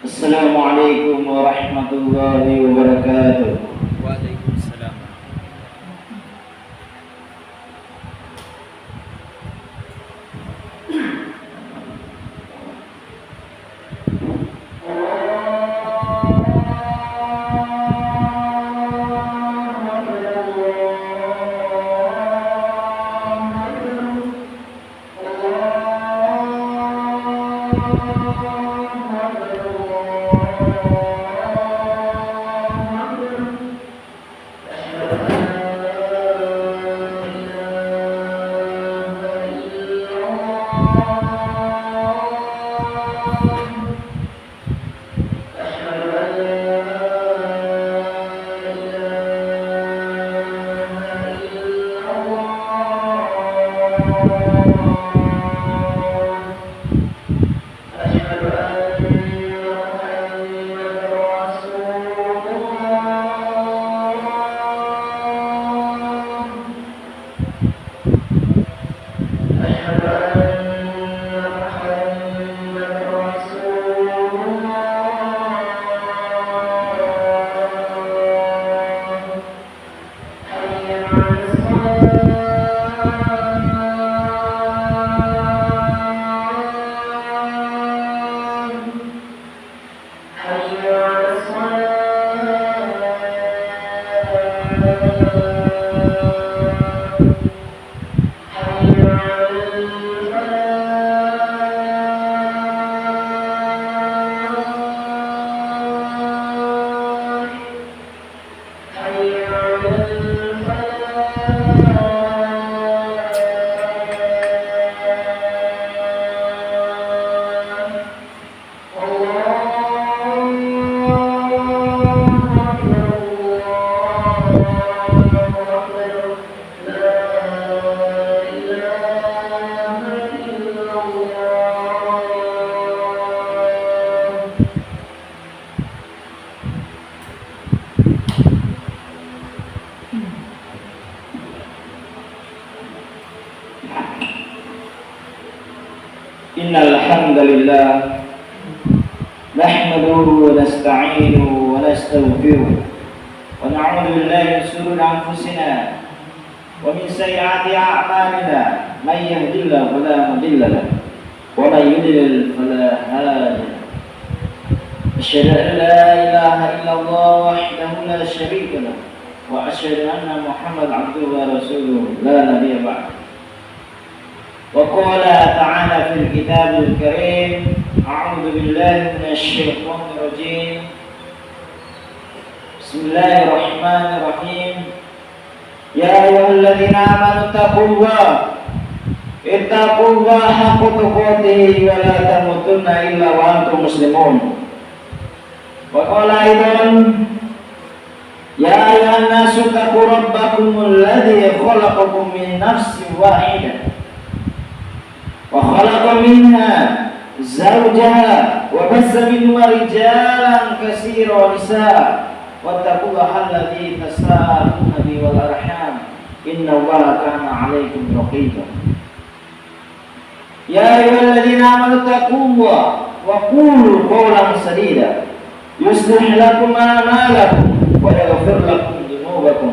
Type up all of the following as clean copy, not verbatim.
Assalamualaikum warahmatullahi wabarakatuh. Waalaikumsalam. Innal hamdalillah nahmaduhu wa nasta'inuhu wa nastaghfiruh wa na'udzu billahi min shururi anfusina wa min sayyiati a'malina may yahdihillahu fala mudilla lahu wa may yudlil fala hadiya lahu. Asyhadu an la ilaha illallah wahdahu la syarika lahu wa asyhadu anna Muhammadan abduhu wa rasuluhu la nabiyya ba'dahu. وقال تعالى في الكتاب الكريم أعوذ بالله من الشيطان الرجيم بسم الله الرحمن الرحيم يا أيها الذين آمنوا اتقوا الله حق تقاته ولا تموتن إلا وأنتم مسلمون. وقال أيضا يا أيها الناس اتقوا ربكم الذي خلقكم من نفس واحدة وخلق منها زوجها وبث منهما رجالا كثيرا ونساء واتقوا الله الذي تساءلون به والأرحام إن الله كان عليكم رقيبا. يا أيها الذين آمنوا اتقوا الله وقولوا قولا سديدا يصلح لكم أعمالكم ويغفر لكم ذنوبكم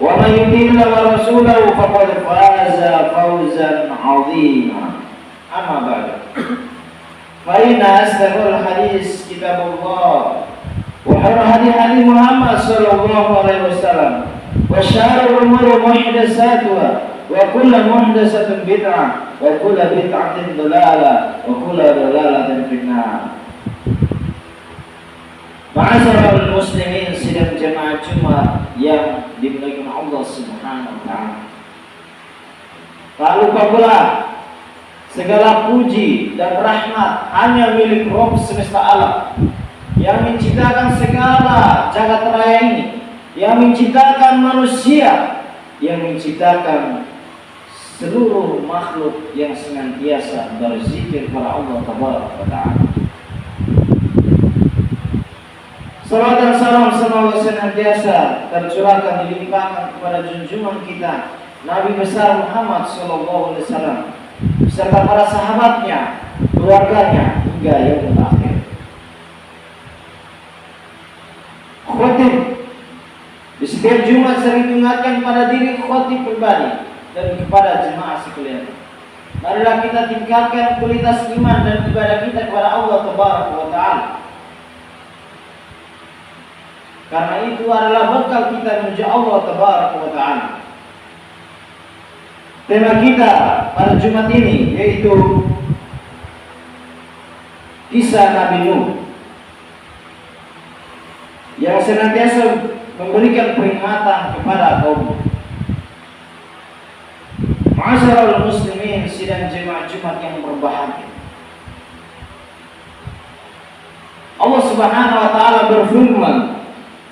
ومن يطع الله ورسوله فقد فاز فوزا عظيما. أما بعد فإن أصدق الحديث كتاب الله وخير الهدي هدي محمد صلى الله عليه وسلم وشر الأمور محدثاتها وكل محدثة بدعة وكل بدعة ضلالة وكل ضلالة في النار. Ma'asyiral muslimin sidang jemaah Jumat yang dimuliakan Allah Subhanahu wa taala. Lalu pula segala puji dan rahmat hanya milik Rabb semesta alam yang menciptakan segala jagat raya ini, yang menciptakan manusia, yang menciptakan seluruh makhluk yang senantiasa berzikir kepada Allah Tabaraka wa taala. Salawat dan salam semoga senantiasa tercurahkan dilimpahkan kepada junjungan kita Nabi besar Muhammad SAW beserta para sahabatnya, keluarganya hingga yaumul akhir. Khotib di setiap Jumat sering ingatkan pada diri khotib pribadi dan kepada jemaah sekalian. Marilah kita tingkatkan kualitas iman dan ibadah kita kepada Allah Tabaraka wa Ta'ala. Karena itu adalah bekal kita menuju Allah Tabaraka wa Ta'ala. Tema kita pada Jumat ini yaitu kisah Nabi Nuh yang senantiasa memberikan peringatan kepada kaum. Ma'asyiral muslimin sidang jemaah Jumat yang berbahagia. Allah Subhanahu wa taala berfirman,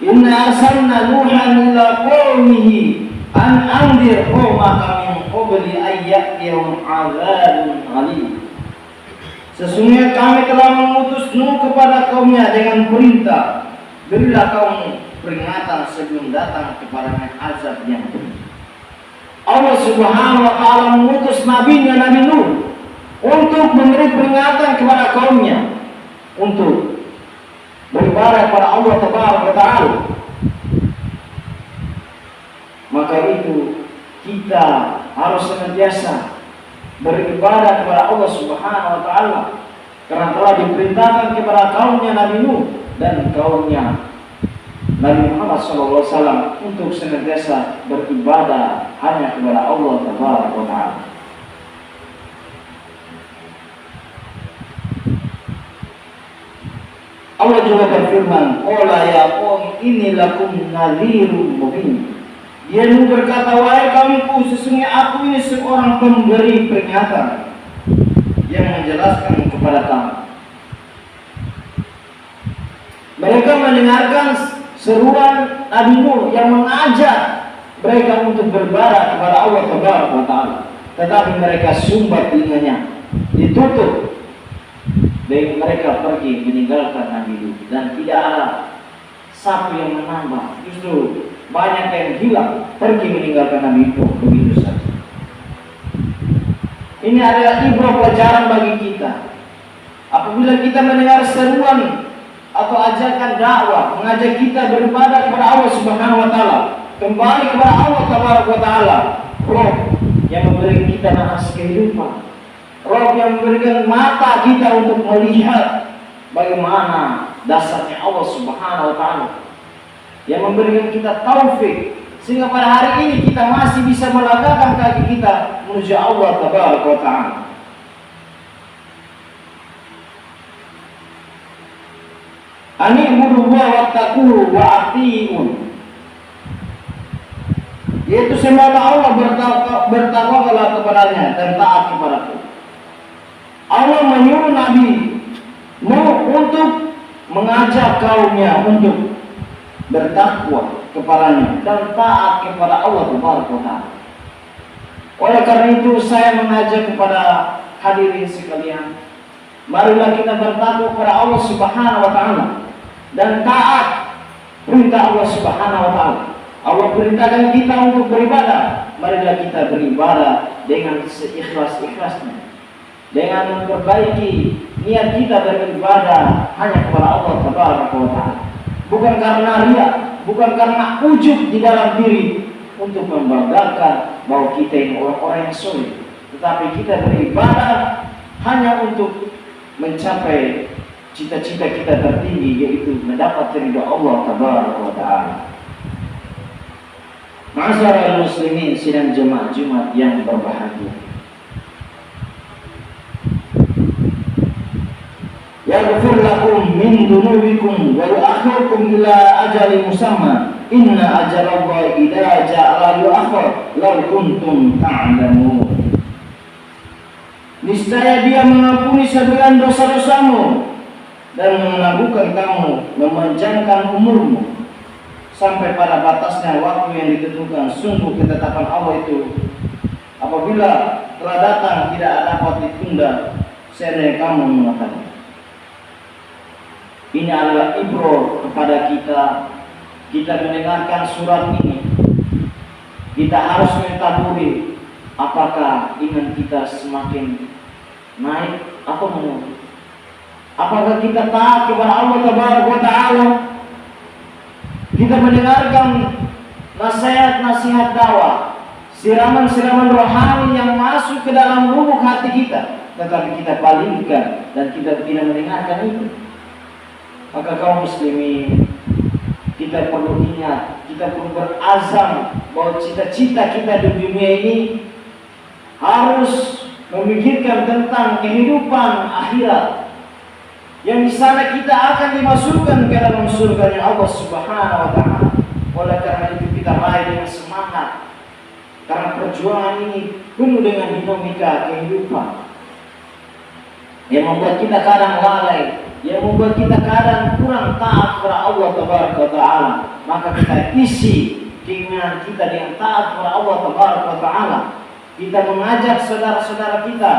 "Inna arsalna Nuhan ila qaumihi an anzir qaumaka min qabli an ya'tiyahum 'adzabun alim." Sesungguhnya kami telah mengutus Nuh kepada kaumnya dengan perintah, berilah kaum peringatan sebelum datang kepadanya azab yang pedih. Allah Subhanahu wa taala mengutus nabinya Nabi Nuh untuk memberi peringatan kepada kaumnya, untuk beribadah kepada Allah Tabaraka wa Ta'ala. Maka itu kita harus senantiasa beribadah kepada Allah Subhanahu wa Ta'ala, karena telah diperintahkan kepada kaumnya Nabi Nuh dan kaumnya Nabi Muhammad SAW untuk senantiasa beribadah hanya kepada Allah Tabaraka wa Ta'ala. Allah juga berfirman, "Qala ya qaum inni lakum nadhirun mubin." Dia berkata, "Wahai kaumku, sesungguhnya aku ini seorang pemberi peringatan yang menjelaskan kepada kamu." Mereka mendengarkan seruan Nabi Nuh yang mengajak mereka untuk beribadah kepada Allah Tabaraka wa Ta'ala, tetapi mereka sumbat telinganya, ditutup, dan mereka pergi meninggalkan Nabi Nuh, dan tidak ada satu yang menambah, justru banyak yang hilang, pergi meninggalkan Nabi Nuh begitu saja. Ini adalah ibrah pelajaran bagi kita. Apabila kita mendengar seruan atau ajakan dakwah mengajak kita beribadah kepada Allah Subhanahu wa Ta'ala, kembali kepada Allah Tabaraka wa Ta'ala, Rob yang memberi kita nafas kehidupan, Rob yang memberikan mata kita untuk melihat bagaimana dasarnya Allah Subhanahu wa Ta'ala, yang memberikan kita taufik sehingga pada hari ini kita masih bisa melangkahkan kaki kita menuju Allah Tabaraka wa Ta'ala. Ani buduwa wattaquhu wa atiun, yaitu sembahlah Allah, bertakwalah kepadanya dan taat kepadaku. Allah menyuruh Nabi Nuh untuk mengajak kaumnya untuk bertakwa kepadanya dan taat kepada Allah Subhanahu wa Ta'ala. Oleh karena itu saya mengajak kepada hadirin sekalian, marilah kita bertakwa kepada Allah Subhanahu wa Ta'ala dan taat perintah Allah Subhanahu wa Ta'ala. Allah perintahkan kita untuk beribadah, marilah kita beribadah dengan seikhlas-ikhlasnya, dengan memperbaiki niat kita beribadah hanya kepada Allah Tabaraka wa Ta'ala, bukan karena riya, bukan karena ujub di dalam diri untuk membanggakan bahwa kita ini orang-orang yang soleh, tetapi kita beribadah hanya untuk mencapai cita-cita kita tertinggi, yaitu mendapat ridha Allah Tabaraka wa Ta'ala. Ma'asyiral muslimin sidang jemaah Jumat yang berbahagia. Yaghfir lakum min dunubikum wa yu'akhirukum ila ajalin musamma, inna ajalallahi idza ja'a la yu'akhkhar law kuntum ta'lamun. Niscaya Dia mengampuni sebagian dosa-dosamu dan menangguhkan kamu, memanjangkan umurmu sampai pada batasnya waktu yang ditentukan. Sungguh ketetapan Allah itu apabila telah datang tidak dapat ditunda, seandainya kamu mengatakan. Ini adalah ibrah kepada kita. Kita mendengarkan surat ini Kita harus mentaburi apakah iman kita semakin naik atau menurun. Apakah kita taat kepada Allah Taala? Kita mendengarkan nasihat-nasihat dakwah, siraman-siraman rohani yang masuk ke dalam lubuk hati kita, tetapi kita palingkan dan kita tidak mendengarkan itu. Maka kaum muslimin, kita perlu ingat, kita perlu berazam bahwa cita-cita kita di dunia ini harus memikirkan tentang kehidupan akhirat, yang di sana kita akan dimasukkan ke dalam surga Allah Subhanahu wa taala. Oleh karena itu kita raih dengan semangat, karena perjuangan ini penuh dengan dinamika kehidupan yang membuat kita kadang lalai, yang membuat kita kadang kurang taat kepada Allah Taala. Maka kita isi keinginan kita dengan taat kepada Allah Taala. Kita mengajak saudara-saudara kita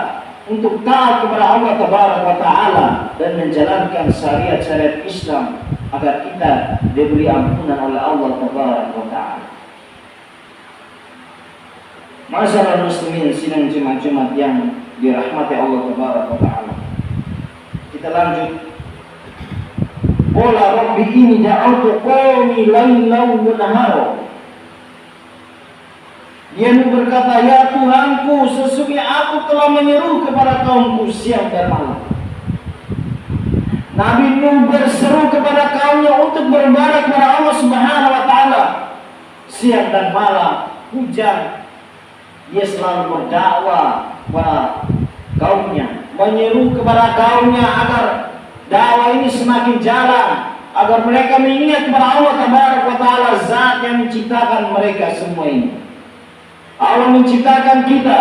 untuk taat kepada Allah Taala dan menjalankan syariat-syariat Islam agar kita diberi ampunan oleh Allah Taala. Masyaallah muslimin sidang Jumat-Jumat yang dirahmati Allah Taala. Kita lanjut. Qala rabbi inni da'utu qaumi lailan wa nahara. Dia berkata, ya Tuhanku, sesungguhnya aku telah menyeru kepada kaumku siang dan malam. Nabi Nuh berseru kepada kaumnya untuk beribadah kepada Allah Subhanahu wa taala. Siang dan malam, hujan, dia selalu berdakwah kepada kaumnya, menyeru kepada kaumnya agar dakwah ini semakin jalan, agar mereka mengingat kepada Allah Taala, Zat yang menciptakan mereka semua ini. Allah menciptakan kita,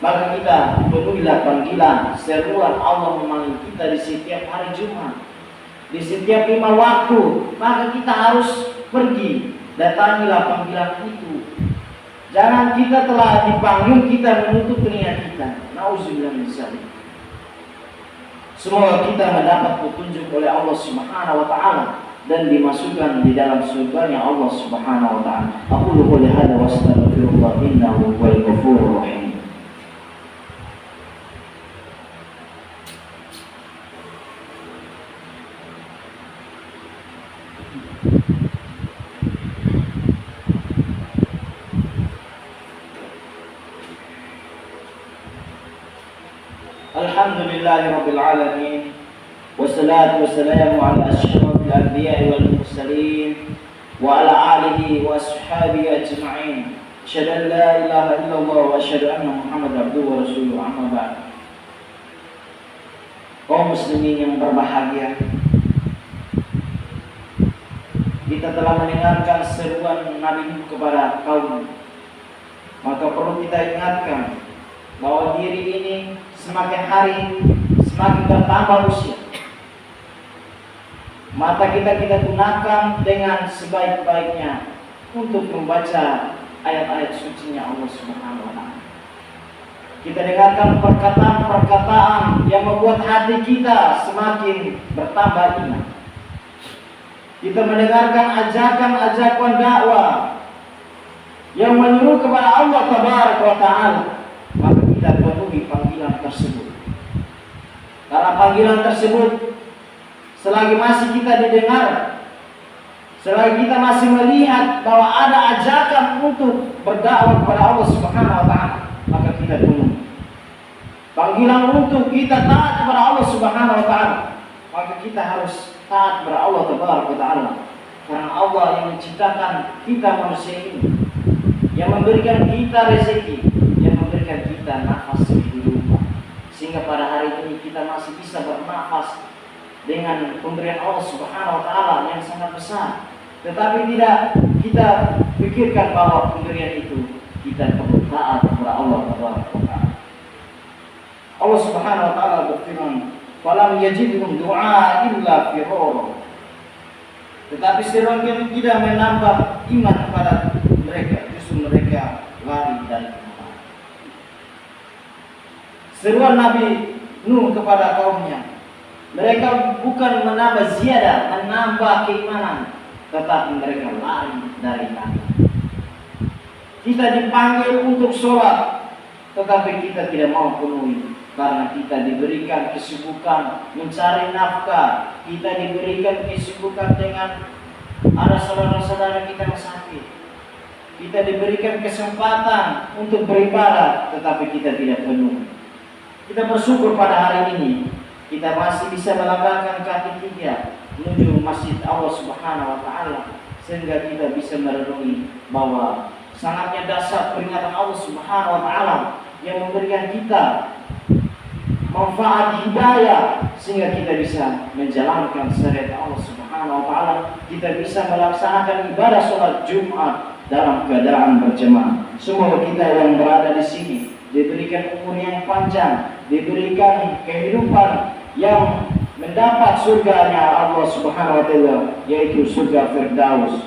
maka kita penuhilah panggilan seruan Allah memanggil kita di setiap hari Jumat, di setiap 5 waktu. Maka kita harus pergi, datangilah panggilan itu. Jangan kita telah dipanggil kita menutup telinga kita. Nauzubillah min dzalik. Semoga kita mendapat petunjuk oleh Allah Subhanahu wa taala dan dimasukkan di dalam surganya Allah Subhanahu wa taala. Aqulu qouli hadza wa astaghfirullah innahu huwal ghafurur rahim. Alhamdulillahirabbil alamin. Wassalatu wassalamu ala asyrafil anbiya'i wal mursalin wa ala alihi wa ashabihi ajma'in. Asyhadu an la ilaha illallah wa asyhadu anna Muhammadar abduhu wa rasuluhu, amma ba'd. Kaum muslimin yang berbahagia, kita telah mendengarkan seruan Nabi Nuh kepada kaum. Maka perlu kita ingatkan bahwa diri ini semakin hari semakin bertambah usia. Mata kita gunakan dengan sebaik-baiknya untuk membaca ayat-ayat sucinya Allah Subhanahu wa taala. Kita dengarkan perkataan-perkataan yang membuat hati kita semakin bertambah iman. Kita mendengarkan ajakan-ajakan dakwah yang menyuruh kepada Allah Taala. Maka kita penuhi panggilan tersebut. Karena panggilan tersebut, selagi masih kita didengar, selagi kita masih melihat bahwa ada ajakan untuk berdakwah kepada Allah Subhanahu wa taala, maka kita tunggu. Panggilan untuk kita taat kepada Allah Subhanahu wa taala, maka kita harus taat kepada Allah Taala. Karena Allah yang menciptakan kita manusia ini, yang memberikan kita rezeki, yang memberikan kita nafas kehidupan, sehingga pada hari ini kita masih bisa bernafas dengan pemberian Allah Subhanahu wa taala yang sangat besar. Tetapi tidak kita pikirkan bahwa pemberian itu kita perlu taat kepada Allah Taala. Allah Subhanahu wa taala berfirman, "Falam yajidhum du'a illa firara." Tetapi seruan itu tidak menambah iman kepada mereka, justru mereka lari dari kebenaran. Seruan Nabi Nuh kepada kaumnya, mereka bukan menambah ziyadah, menambah keimanan, tetapi mereka lari dari Nabi. Kita dipanggil untuk sholat, tetapi kita tidak mau penuhi karena kita diberikan kesibukan mencari nafkah. Kita diberikan kesibukan dengan ada saudara-saudara kita yang sakit. Kita diberikan kesempatan untuk beribadah, tetapi kita tidak penuh. Kita bersyukur pada hari ini kita masih bisa melangkahkan kaki kita menuju masjid Allah Subhanahu wa Ta'ala, sehingga kita bisa merenungi bahwa sangatnya dasar peringatan Allah Subhanahu wa Ta'ala yang memberikan kita manfaat hidayah sehingga kita bisa menjalankan syariat Allah Subhanahu wa Ta'ala. Kita bisa melaksanakan ibadah sholat Jumat dalam keadaan berjamaah. Semua kita yang berada di sini diberikan umur yang panjang, diberikan kehidupan yang mendapat surganya Allah Subhanahu wa Ta'ala, yaitu surga Firdaus.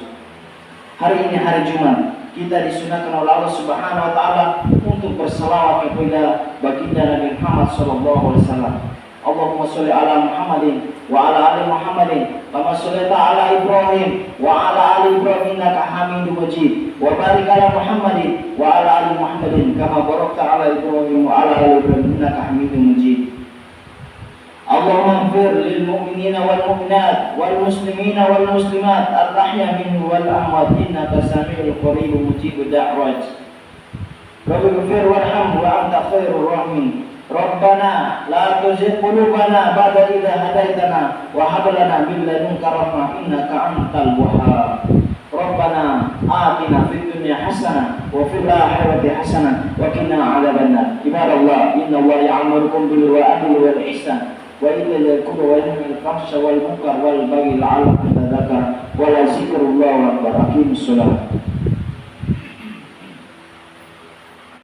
Hari ini hari Jumat, kita disunahkan oleh Allah Subhanahu wa Ta'ala untuk berselawat kepada baginda Nabi Muhammad sallallahu alaihi wasallam. Allahumma sholli ala Muhammadin wa ala ali Muhammadin kama shallaita ala Ibrahim wa ala ali Ibrahim innaka Hamidum Majid, wa barik ala Muhammadin wa ala ali Muhammadin kama barakta ala Ibrahim wa ala ali Ibrahim innaka Hamidum Majid. Allahumma ighfir lil mu'minina wal mu'minat wal muslimina wal muslimat al-ahya minhum wal amwat innaka samiul qaribun mujibud da'wat. Rabbi ighfir warham wa anta khairur rahimin. Rabbana la tuzigh qulubana ba'da idh hadaitana wa hab lana min ladunka rahmah innaka antal wahhab. Rabbana atina fid dunya hasanah wa fil akhirati hasanah wa qina adzabannar. Ibadallah, innallaha ya'murukum bil adli wal ihsan wa ila al-qurba wa yanha 'anil fahsya'i wal munkar wal baghi la'allakum tadhakkarun wa la zikrullahi akbar. Aqimus shalah.